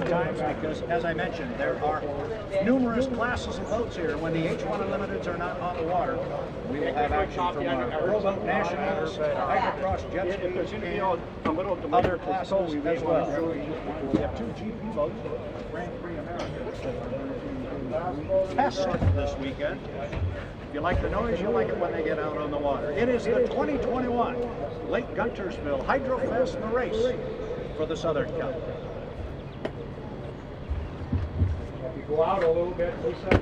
times because, as I mentioned, there are numerous classes of boats here. When the H1 Unlimiteds are not on the water, we will have action from our rowboat nationals, hydrocross, jet skis, and other classes as well. We have 2 GP boats, Grand Prix America, test this weekend. If you like the noise, you'll like it when they get out on the water. It is the 2021 Lake Guntersville Hydrofest, the race for the Southern Cup. You go out a little bit, Lisa.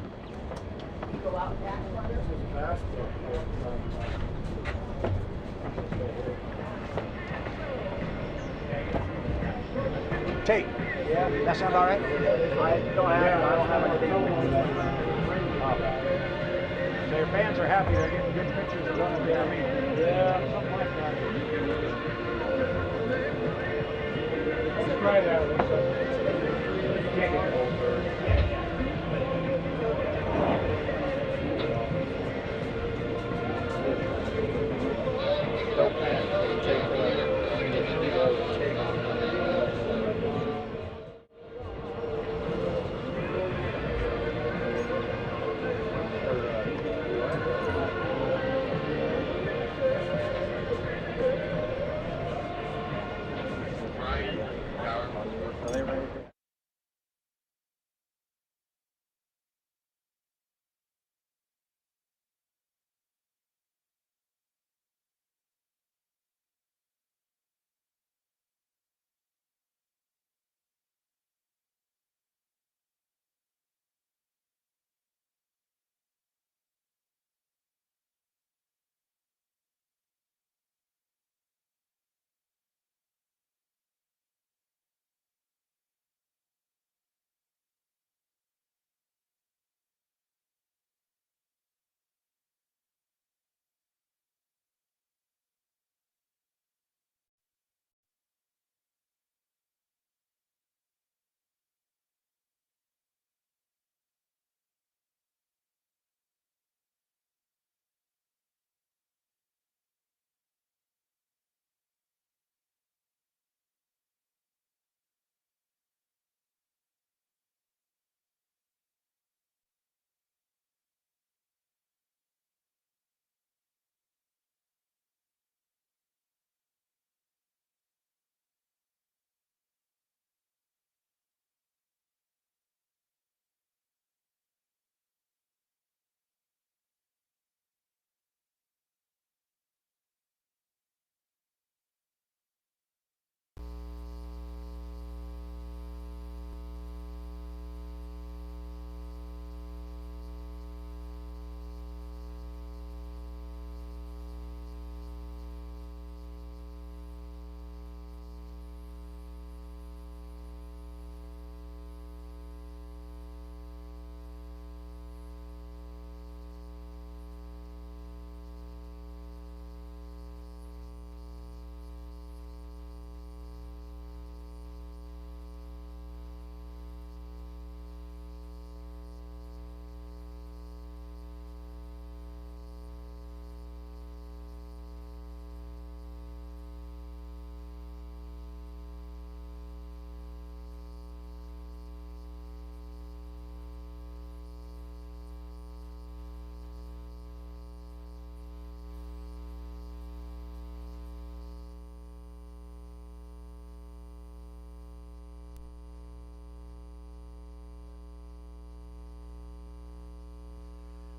You go out fast. Tate, yeah, that sound all right? I don't have anything. So your fans are happy they're getting good pictures of them. Yeah, something like that. Let's try that, Lisa. You can't get cold first.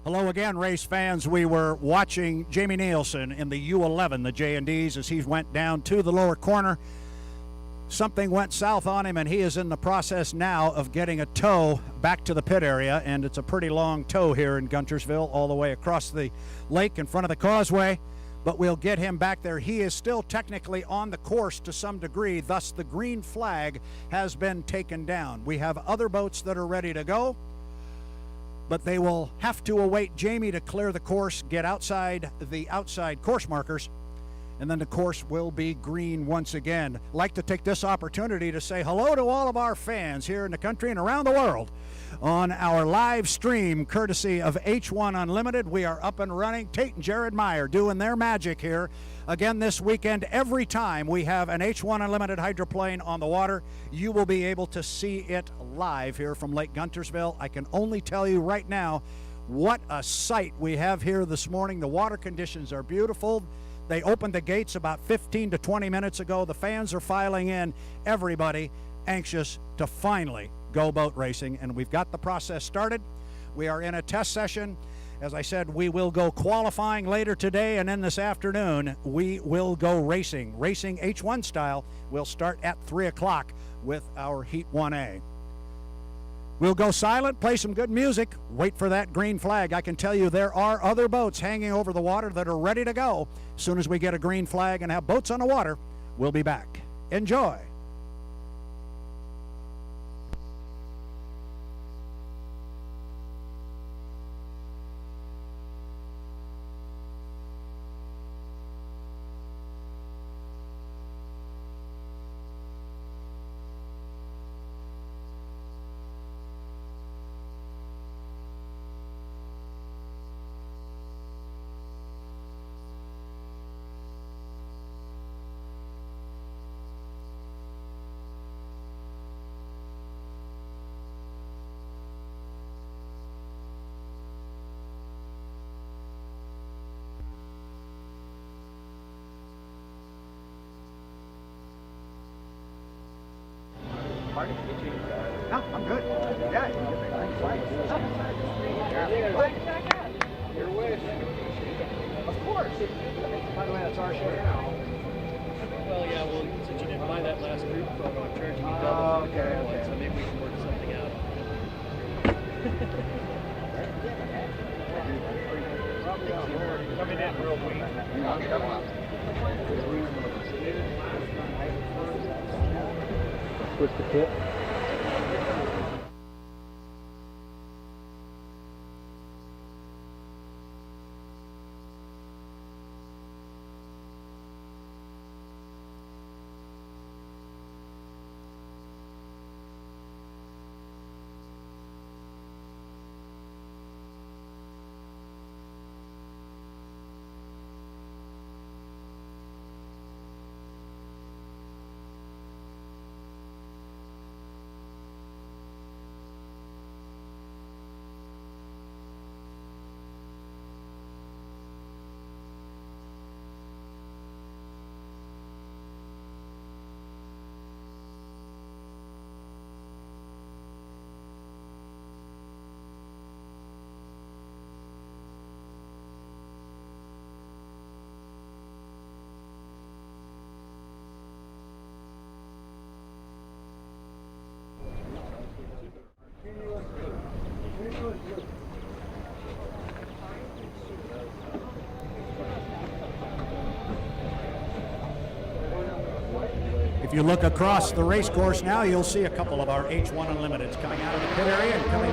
Hello again, race fans. We were watching Jamie Nielsen in the U11, the J&Ds, as he went down to the lower corner. Something went south on him, and he is in the process now of getting a tow back to the pit area, and it's a pretty long tow here in Guntersville, all the way across the lake in front of the causeway, but we'll get him back there. He is still technically on the course to some degree, thus the green flag has been taken down. We have other boats that are ready to go, but they will have to await Jamie to clear the course, get outside the outside course markers, and then the course will be green once again. I'd like to take this opportunity to say hello to all of our fans here in the country and around the world on our live stream courtesy of H1 Unlimited. We are up and running. Tate and Jared Meyer doing their magic here again this weekend. Every time we have an H1 Unlimited hydroplane on the water, you will be able to see it live here from Lake Guntersville. I can only tell you right now what a sight we have here this morning. The water conditions are beautiful. They opened the gates about 15 to 20 minutes ago. The fans are filing in. Everybody anxious to finally go boat racing, and we've got the process started. We are in a test session. As I said, we will go qualifying later today, and then this afternoon we will go racing H1 style. We'll start at 3 o'clock with our Heat 1A. We'll go silent, play some good music, wait for that green flag. I can tell you there are other boats hanging over the water that are ready to go. As soon as we get a green flag and have boats on the water, we'll be back. Enjoy. No, I'm good. Yeah. Your wish. Of course. By the way, that's our show now. Well, yeah, well, since you didn't buy that last group photo, I'm charging you double for the current one, so maybe we can work something out. Coming in real weak. Twist the tip. If you look across the race course now, you'll see a couple of our H1 Unlimiteds coming out of the pit area and coming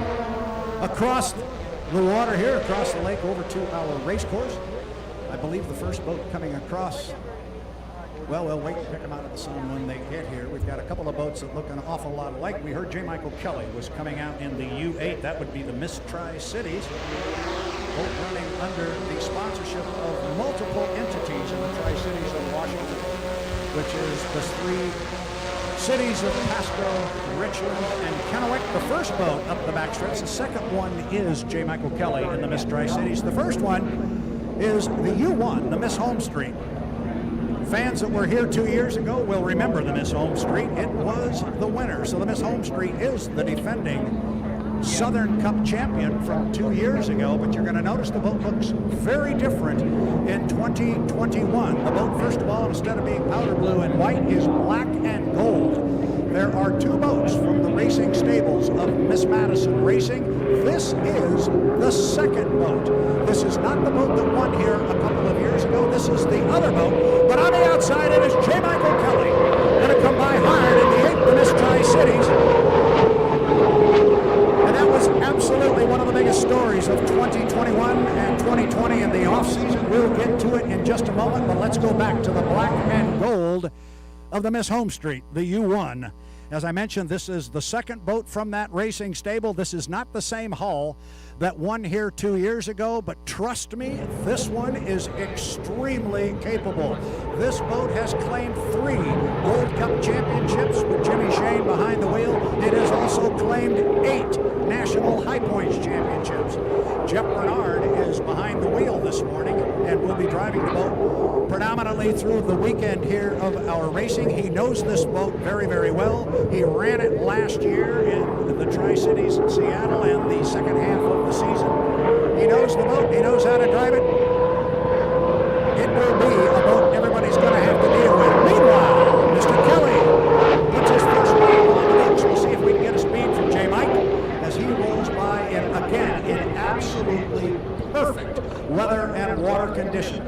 across the water here, across the lake over to our race course. I believe the first boat coming across, well, we'll wait and pick them out of the sun when they get here. We've got a couple of boats that look an awful lot alike. We heard J. Michael Kelly was coming out in the U8. That would be the Miss Tri-Cities. Boat running under the sponsorship of multiple entities in the Tri-Cities of Washington, which is the three cities of Pasco, Richland, and Kennewick. The first boat up the backstretch. The second one is J. Michael Kelly in the Miss Tri-Cities. The first one is the U1, the Miss Home Street. Fans that were here 2 years ago will remember the Miss Home Street. It was the winner. So the Miss Home Street is the defending Southern Cup champion from 2 years ago, but you're going to notice the boat looks very different in 2021. The boat, first of all, instead of being powder blue and white, is black and gold. There are two boats from the racing stables of Miss Madison Racing. This is the second boat. This is not the boat that won here a couple of years ago. This is the other boat. But on the outside, it is J. Michael Kelly. Going to come by hard in the 8th, the Miss Tri-Cities. And that was absolutely one of the biggest stories of 2020. 2021 and 2020 in the off-season. We'll get to it in just a moment, but let's go back to the black and gold of the Miss Home Street, the U1. As I mentioned, this is the second boat from that racing stable. This is not the same hull that won here 2 years ago, but trust me, this one is extremely capable. This boat has claimed 3 Gold Cup championships with Jimmy Shane behind the wheel. It has also claimed 8 National High Points championships. Jeff Bernard is behind the wheel this morning and will be driving the boat predominantly through the weekend here of our racing. He knows this boat very, very well. He ran it last year in the Tri-Cities in Seattle and the second half of the season. He knows the boat. He knows how to drive it. It will be a boat everybody's going to have to deal with. Meanwhile, Mr. Kelly puts his first lap on the boats. We'll see if we can get a speed from J. Mike as he rolls by in absolutely perfect weather and water condition.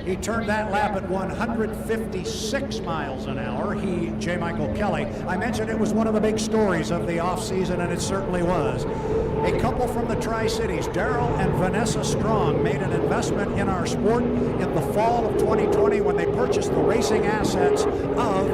He turned that lap at 156 miles an hour. He, J. Michael Kelly. I mentioned it was one of the big stories of the off-season, and it certainly was. A couple from the Tri-Cities, Daryl and Vanessa Strong, made an investment in our sport in the fall of 2020 when they purchased the racing assets of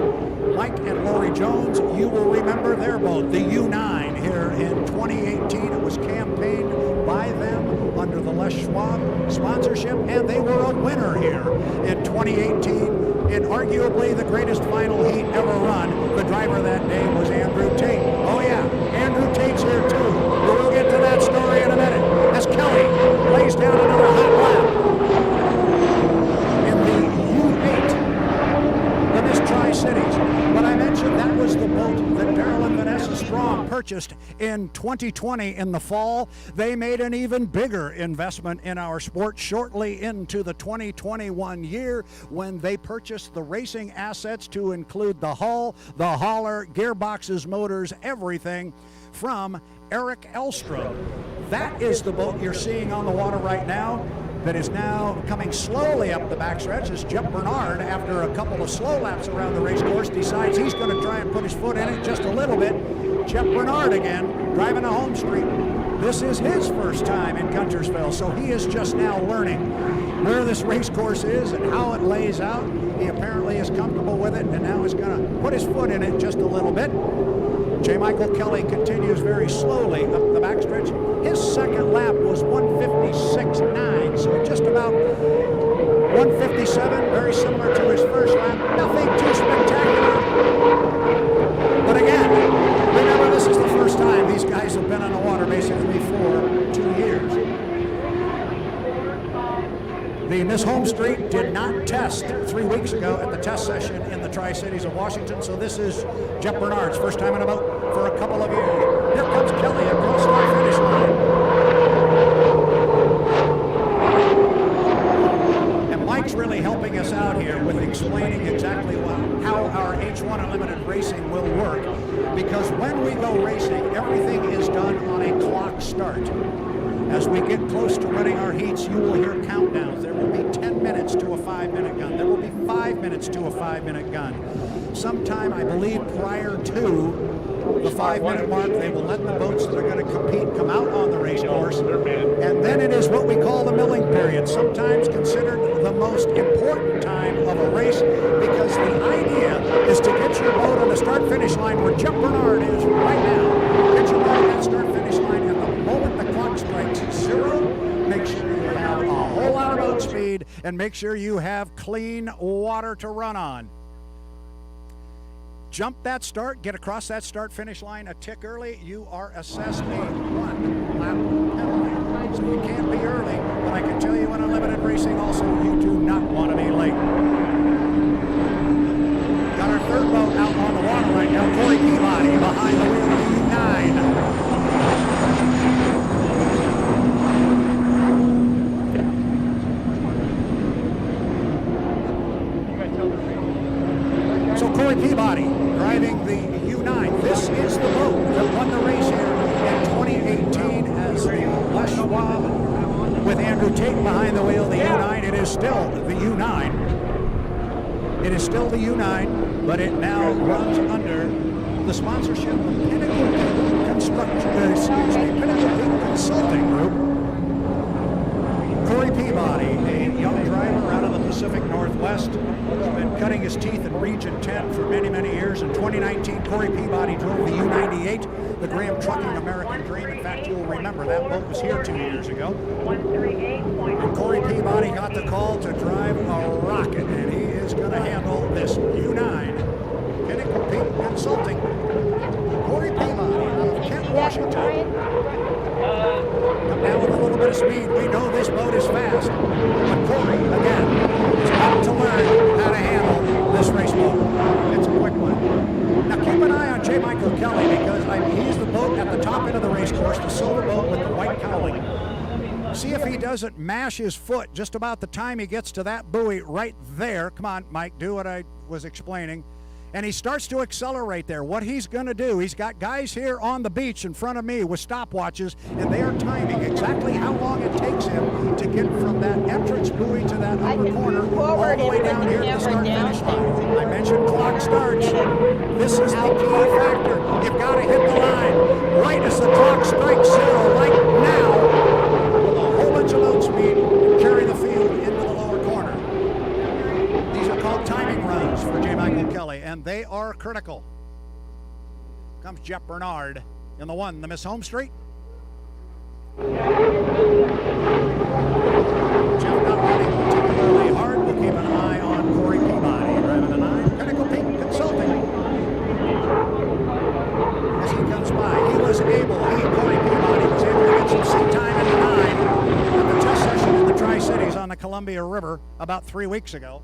Mike and Lori Jones. You will remember their boat, the U9, here in 2018. It was campaigned by them under the Les Schwab sponsorship, and they were a winner here in 2018 in arguably the greatest final heat ever run. The driver that day was Andrew Tate. Oh yeah, Andrew Tate's here too. We'll get to that story in a minute as Kelly lays down another hot lap in the U8, the Miss Tri-Cities. But I mentioned that was the boat that Daryl and Vanessa Strong purchased in 2020 in the fall. They made an even bigger investment in our sport shortly into the 2021 year when they purchased the racing assets to include the hull, the hauler, gearboxes, motors, everything from Eric Elstrom. That is the boat you're seeing on the water right now that is now coming slowly up the backstretch as Jeff Bernard, after a couple of slow laps around the race course, decides he's going to try and put his foot in it just a little bit. Jeff Bernard again, driving a home street. This is his first time in Guntersville, so he is just now learning where this race course is and how it lays out. He apparently is comfortable with it and now is going to put his foot in it just a little bit. J. Michael Kelly continues very slowly up the backstretch. His second lap was 156.9, so just about 157, very similar to his first lap. Nothing too spectacular. But again, remember, this is the first time these guys have been on the water basically for 2 years. The Miss Home Street did not test 3 weeks ago at the test session in the Tri-Cities of Washington, so this is Jeff Bernard's first time in a boat for a couple of years. Here comes Kelly across the finish line. And Mike's really helping us out here with explaining exactly how our H1 Unlimited racing will work, because when we go racing, everything is done on a clock start. As we get close to running our heats, you will hear countdowns. There will be 10 minutes to a 5-minute gun. There will be 5 minutes to a 5-minute gun. Sometime, I believe, prior to the 5-minute mark, they will let the boats that are going to compete come out on the race course. And then it is what we call the milling period, sometimes considered the most important time of a race, because the idea is to get your boat on the start-finish line where Jeff Bernard is right now. Get your boat on that start-finish line, and the moment the clock strikes 0, make sure you have a whole lot of boat speed and make sure you have clean water to run on. Jump that start, get across that start-finish line a tick early, you are assessed a 1-lap penalty. So you can't be early, but I can tell you in Unlimited Racing also, you do not want to be late. Got our third boat out on the water right now, Corey Peabody behind the wheel of the U9. So Corey Peabody driving the U9. This is the boat that won the race here in 2018 as the Les Schwab with Andrew Tate behind the wheel of the U9. It is still the U9. It is still the U9, but it now runs under the sponsorship of Pinnacle Pinnacle Consulting Group. Corey Peabody, a young driver out of the Pacific Northwest, has been cutting his teeth in Region 10 for many, many years. In 2019, Corey Peabody drove the U-98, the Graham Trucking American Dream. In fact, you'll remember that boat was here 2 years ago. And Corey Peabody got the call to drive a rocket, and he is going to handle this U-9 Pinnacle Consulting. Corey Peabody out of Kent, Washington. Come down with a little bit of speed. We know this boat is fast. But Corey, again, has got to learn how to handle this race boat. It's a quick one. Now keep an eye on J. Michael Kelly, because he's the boat at the top end of the race course, the silver boat with the white cowling. See if he doesn't mash his foot just about the time he gets to that buoy right there. Come on, Mike, do what I was explaining. And he starts to accelerate there. What he's going to do, he's got guys here on the beach in front of me with stopwatches, and they are timing exactly how long it takes him to get from that entrance buoy to that upper corner all the way down here to the start-finish line. I mentioned clock starts. This is the key factor. You've got to hit the line right as the clock strikes zero, like now, with a whole bunch of load speed and carry the field into the lower corner. These are called timing runs for J. Michael Kelly, and they are critical. Comes Jeff Bernard in the 1, the Miss Home Street. Jeff not running particularly hard. We'll keep an eye on Corey Peabody driving the 9, Pinnacle Peak Consulting. As he comes by, Corey Peabody was able to get some seat time in the 9 at the test session in the Tri-Cities on the Columbia River about 3 weeks ago.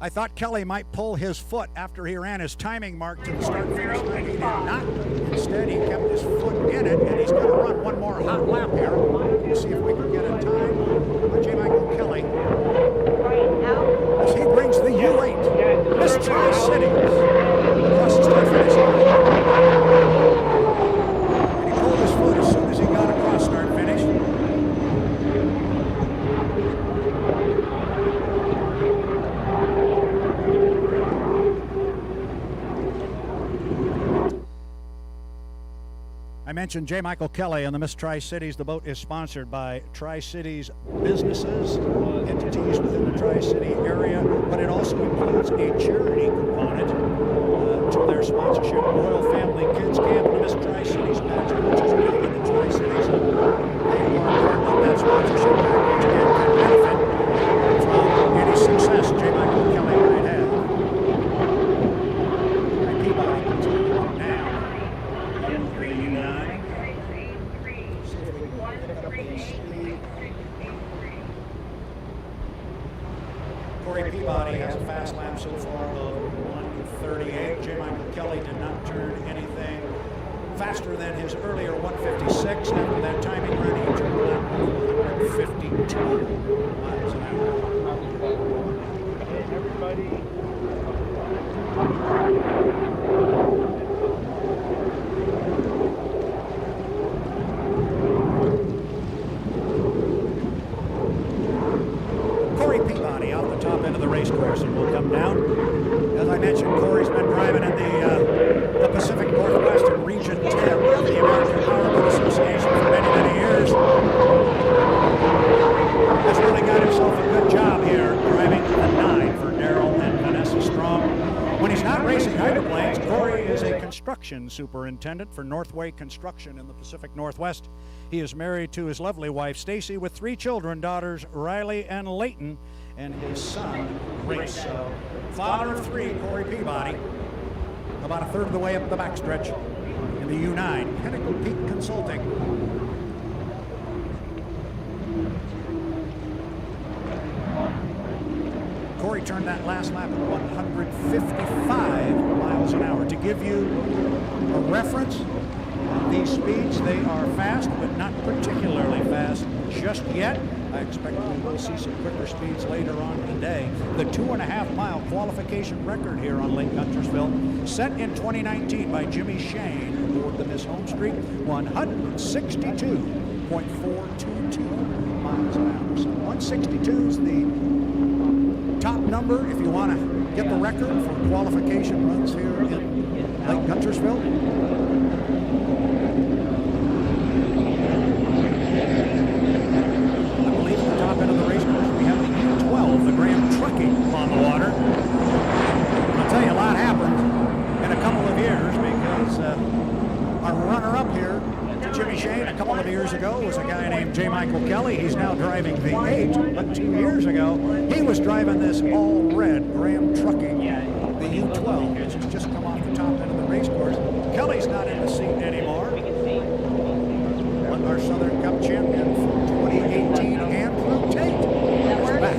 I thought Kelly might pull his foot after he ran his timing mark to the start-finish line. He did not. Instead, he kept his foot in it, and he's going to run one more hot lap here. We'll see if we can get a time on J. Michael Kelly as he brings the U8 Miss Tri-Cities across the start-finish line. And he pulled his foot as soon as he got across start-finish. I mentioned J. Michael Kelly and the Miss Tri-Cities. The boat is sponsored by Tri-Cities businesses, entities within the Tri-City area, but it also includes a charity component to their sponsorship. Royal Family Kids Camp and the Miss Tri-Cities pageant, which is big in the Tri-Cities. They are part of that sponsorship package and can benefit from any success J. Michael Kelly might have. Peabody continuing now. Corey Peabody has a fast lap so far of 1:38. J. Michael Kelly did not turn anything faster than his earlier 1:56. After that timing run, he turned a lap of 152 miles an hour. Everybody. Corey Peabody off the top end of the race course, and will come down. As I mentioned, Corey's been driving in the Pacific Northwest in Region 10 of the American Powerboat Association for many, many years. Has really got himself a good job here driving the 9 for Daryl and Vanessa Strong. When he's not racing hydroplanes, Corey is a construction superintendent for Northway Construction in the Pacific Northwest. He is married to his lovely wife, Stacy, with 3 children, daughters Riley and Layton, and his son, Reese. So, father of 3, Corey Peabody, about a third of the way up the backstretch in the U9, Pinnacle Peak Consulting. Corey turned that last lap at 155 miles an hour. To give you a reference, these speeds, they are fast, but not particularly fast just yet. I expect we will see some quicker speeds later on today. The 2.5-mile qualification record here on Lake Guntersville, set in 2019 by Jimmy Shane aboard the Miss Home Street, 162.422 miles an hour. So 162 is the top number if you want to get the record for qualification runs here in Lake Guntersville? I believe at the top end of the race course we have the U12, the Graham Trucking on the water. I'll tell you, a lot happened in a couple of years because our runner-up here to Jimmy Shane a couple of years ago was a guy named J. Michael Kelly. He's now driving the 8, but 2 years ago he was driving this all-red Graham Trucking, the U12, which has just come off the top end of the race course. Kelly's not in the seat anymore. But our Southern Cup champion from 2018, Andrew Tate, is back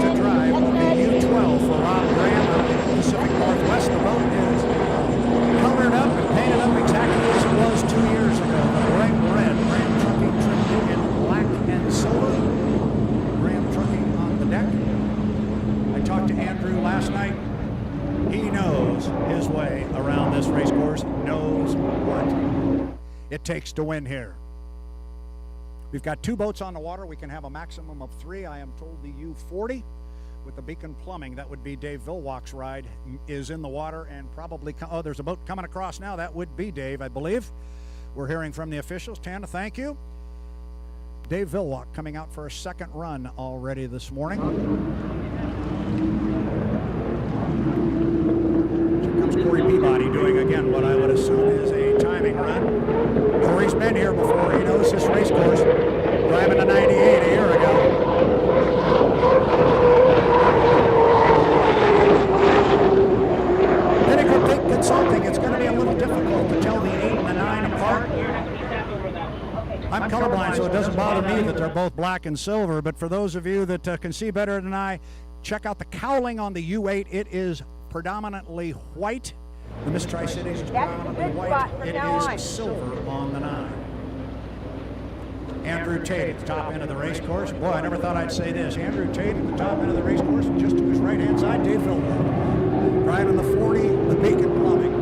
to drive the U12 for Rob Graham of the Pacific Northwest. The boat is colored up and painted up exactly as it was 2 years ago. The bright red Graham Trucking trimmed in black and silver. Graham Trucking on the deck. I talked to Andrew last night. He knows his way around this race course, knows what it takes to win here. We've got 2 boats on the water. We can have a maximum of 3. I am told the U40 with the Beacon Plumbing, that would be Dave Vilwalk's ride, is in the water and probably, there's a boat coming across now. That would be Dave, I believe. We're hearing from the officials. Tana, thank you. Dave Vilwalk coming out for a second run already this morning. Here comes Corey Peabody doing again what I would assume is a timing run. Corey's been here before. He knows this race course. Driving a 98 a year ago. Consulting, it's going to be a little difficult to tell the 8 and the 9 apart. I'm colorblind, so it doesn't bother me that they're both black and silver, but for those of you that can see better than I, check out the cowling on the U8. It is predominantly white. The Miss Tri-Cities is predominantly white. It is silver on the 9. Andrew Tate at the top end of the race course. Boy, I never thought I'd say this. Andrew Tate at the top end of the race course, and just to his right-hand side, Dave Vilwalk. Driving the 40, the Beacon Plumbing.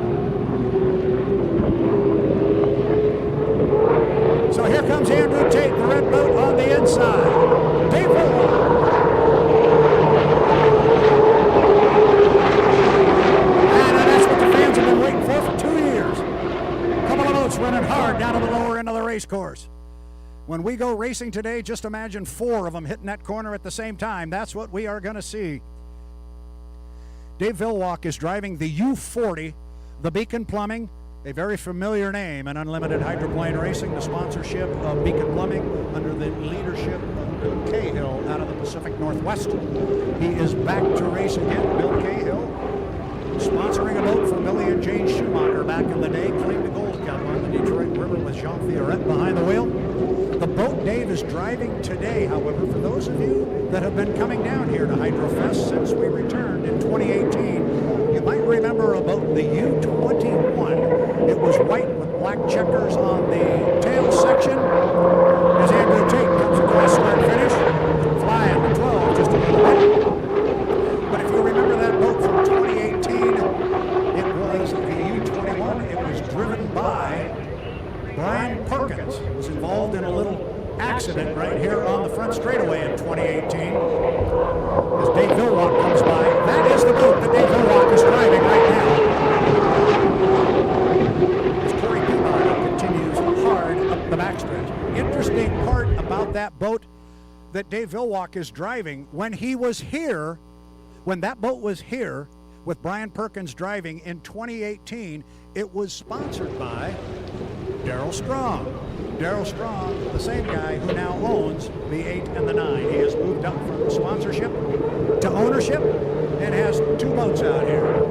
So here comes Andrew Tate, the red boat on the inside. Dave Vilwalk. And that's what the fans have been waiting for 2 years. A couple of boats running hard down to the lower end of the race course. When we go racing today, just imagine 4 of them hitting that corner at the same time. That's what we are going to see. Dave Vilwalk is driving the U40, the Beacon Plumbing, a very familiar name in unlimited hydroplane racing, the sponsorship of Beacon Plumbing under the leadership of Bill Cahill out of the Pacific Northwest. He is back to race again. Bill Cahill sponsoring a boat for Billy and Jane Schumacher back in the day, claimed the Gold Cup on the Detroit River with Jean Fiorette behind the wheel. The boat Dave is driving today, however, for those of you that have been coming down here to Hydrofest since we returned in 2018, you might remember a boat, the U21. It was white with black checkers on the tail section. As Andrew Tate comes across start finish, flying the 12 just a little bit. But if you remember that boat from 2018, it was the U21. It was driven by Brian Perkins. Was involved in a little accident right here on the front straightaway in 2018. As Dave Vilwalk comes by, that is the boat that Dave Vilwalk is driving right now. As Corey Peabody continues hard up the backstretch. Interesting part about that boat that Dave Vilwalk is driving, when he was here, when that boat was here with Brian Perkins driving in 2018, it was sponsored by Darrell Strong. Darrell Strong, the same guy who now owns the 8 and the 9. He has moved up from sponsorship to ownership and has 2 boats out here.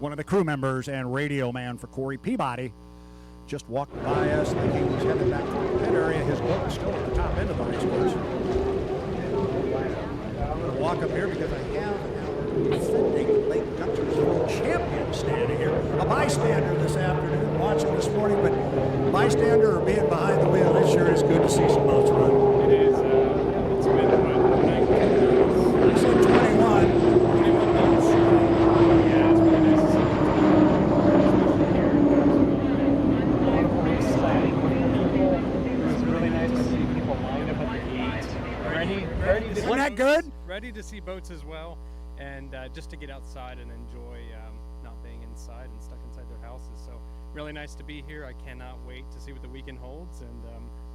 One of the crew members and radio man for Corey Peabody just walked by us. I think he was headed back to the pit area. His boat is still at the top end of the race course. I'm going to walk up here because I have our defending Lake Guntersville champion standing here. A bystander this afternoon, watching this morning, but bystander or being behind the wheel, it sure is good to see some boats run. It is, it's been about 19 years. I said 21. Yeah, it's really nice to see It's really nice to see people lined up at the gate. Ready to see Wasn't that good? ready to see boats as well, and just to get outside and enjoy not being inside and stuck inside their houses. So really nice to be here. I cannot wait to see what the weekend holds, and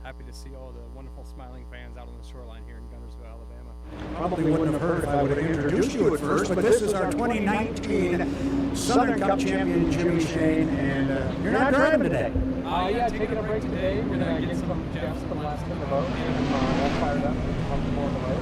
happy to see all the wonderful smiling fans out on the shoreline here in Guntersville, Alabama. Probably wouldn't have heard if I would have introduced you at first, but this is our 2019 Southern Cup champion, Jimmy Shane, and you're not driving today. Yeah, taking a break today. We're going to get some Jeffs the last in the boat, and all fired up and pump more of the way.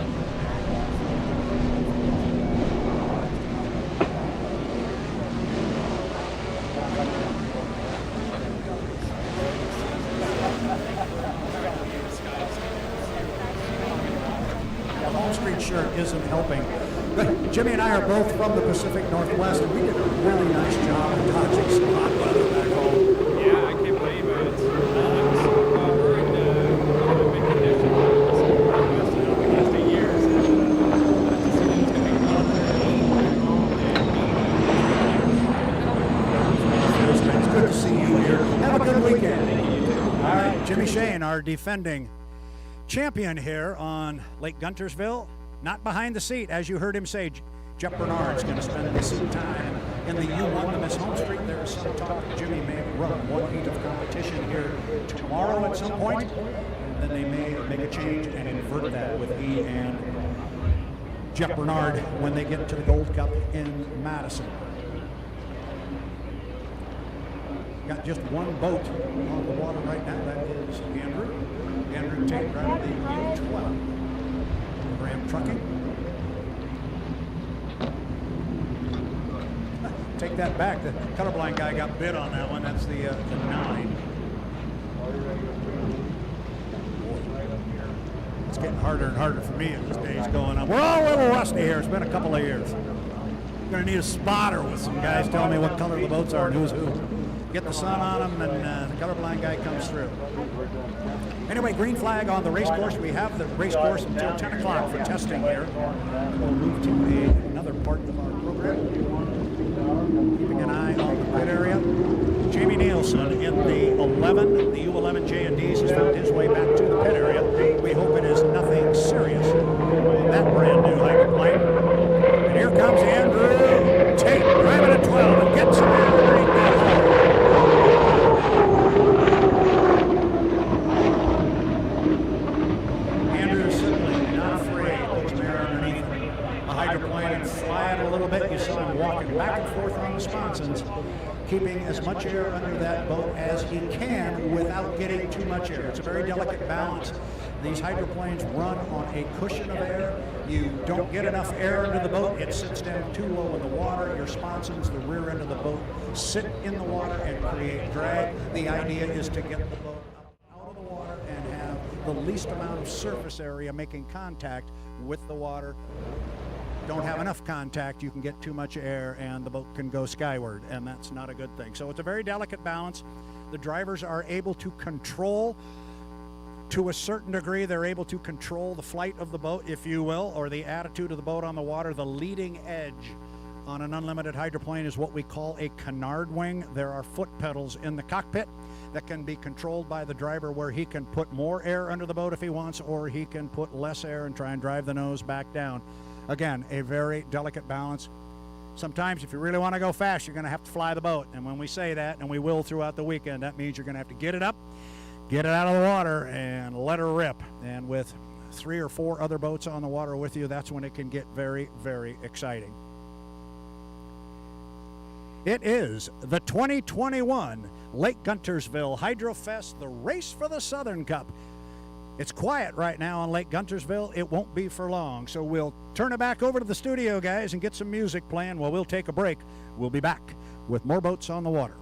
The Home Street shirt isn't helping. But Jimmy and I are both from the Pacific Northwest, and we did a really nice job of dodging some hot weather back home. Yeah, I can't believe it. We're in good condition. It's been over the last 8 years. And to see that it's going to be It's good to see you here. Have a good weekend. All right, Jimmy Shane, our defending champion here on Lake Guntersville. Not behind the seat, as you heard him say. Jeff Bernard's going to spend the seat time in the U1, the Miss Home Street. There's some talk that Jimmy may run one heat of competition here tomorrow at some point, and then they may make a change and invert that with he and Jeff Bernard when they get to the Gold Cup in Madison. Got just one boat on the water right now. That is Andrew Tate, driving the U12. Graham Trucking. Take that back. The colorblind guy got bid on that one. That's the 9. It's getting harder and harder for me as this day's going on. We're all a little rusty here. It's been a couple of years. Going to need a spotter with some guys telling me what color the boats are and who's who. Get the sun on them, and the colorblind guy comes through. Anyway, green flag on the race course. We have the race course until 10 o'clock for testing here. We'll move to another part of our program. Keeping an eye on the pit area. Jamie Nielsen in the U11 J&Ds has found his way back to the pit area. We hope it is nothing serious on that brand new hydroplane. And here comes Andrew Tate driving a 12 and gets him underneath that hole. Hydroplane and fly it a little bit. You saw him walking back and forth on the sponsons, keeping as much air under that boat as he can without getting too much air. It's a very delicate balance. These hydroplanes run on a cushion of air. You don't get enough air under the boat. It sits down too low in the water. Your sponsons, the rear end of the boat, sit in the water and create drag. The idea is to get the boat up out of the water and have the least amount of surface area making contact with the water. Don't have enough contact, you can get too much air and the boat can go skyward, and that's not a good thing. So it's a very delicate balance. The drivers are able to control, to a certain degree, they're able to control the flight of the boat, if you will, or the attitude of the boat on the water. The leading edge on an unlimited hydroplane is what we call a canard wing. There are foot pedals in the cockpit that can be controlled by the driver, where he can put more air under the boat if he wants, or he can put less air and try and drive the nose back down. Again, a very delicate balance. Sometimes if you really want to go fast, you're going to have to fly the boat. And when we say that, and we will throughout the weekend, that means you're going to have to get it up, get it out of the water, and let her rip. And with 3 or 4 other boats on the water with you, that's when it can get very, very exciting. It is the 2021 Lake Guntersville Hydrofest, the race for the Southern Cup. It's quiet right now on Lake Guntersville. It won't be for long. So we'll turn it back over to the studio, guys, and get some music playing while we'll take a break. We'll be back with more boats on the water.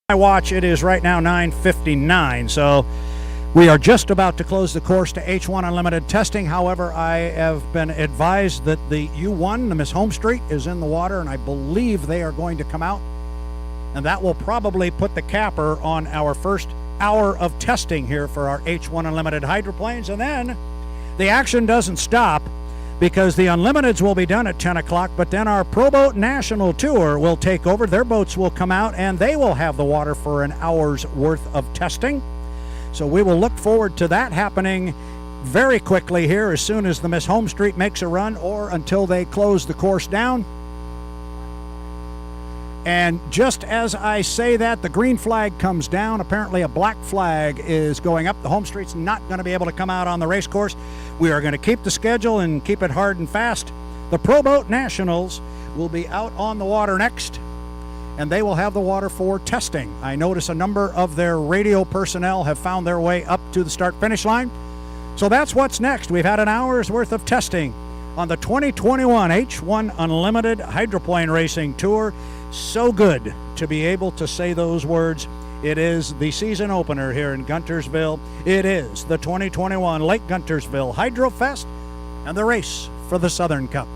My watch, it is right now 9:59, so we are just about to close the course to H1 Unlimited testing. However, I have been advised that the U1, the Miss Home Street, is in the water, and I believe they are going to come out, and that will probably put the capper on our first hour of testing here for our H1 Unlimited hydroplanes. And then the action doesn't stop, because the Unlimiteds will be done at 10 o'clock, but then our Pro Boat National Tour will take over. Their boats will come out, and they will have the water for an hour's worth of testing. So we will look forward to that happening very quickly here as soon as the Miss Home Street makes a run, or until they close the course down. And just as I say that, the green flag comes down. Apparently a black flag is going up. The Home Street's not going to be able to come out on the race course. We are going to keep the schedule and keep it hard and fast. The Pro Boat Nationals will be out on the water next, and they will have the water for testing. I notice a number of their radio personnel have found their way up to the start-finish line. So that's what's next. We've had an hour's worth of testing on the 2021 H1 Unlimited Hydroplane Racing Tour. So good to be able to say those words. It is the season opener here in Guntersville. It is the 2021 Lake Guntersville Hydrofest and the race for the Southern Cup.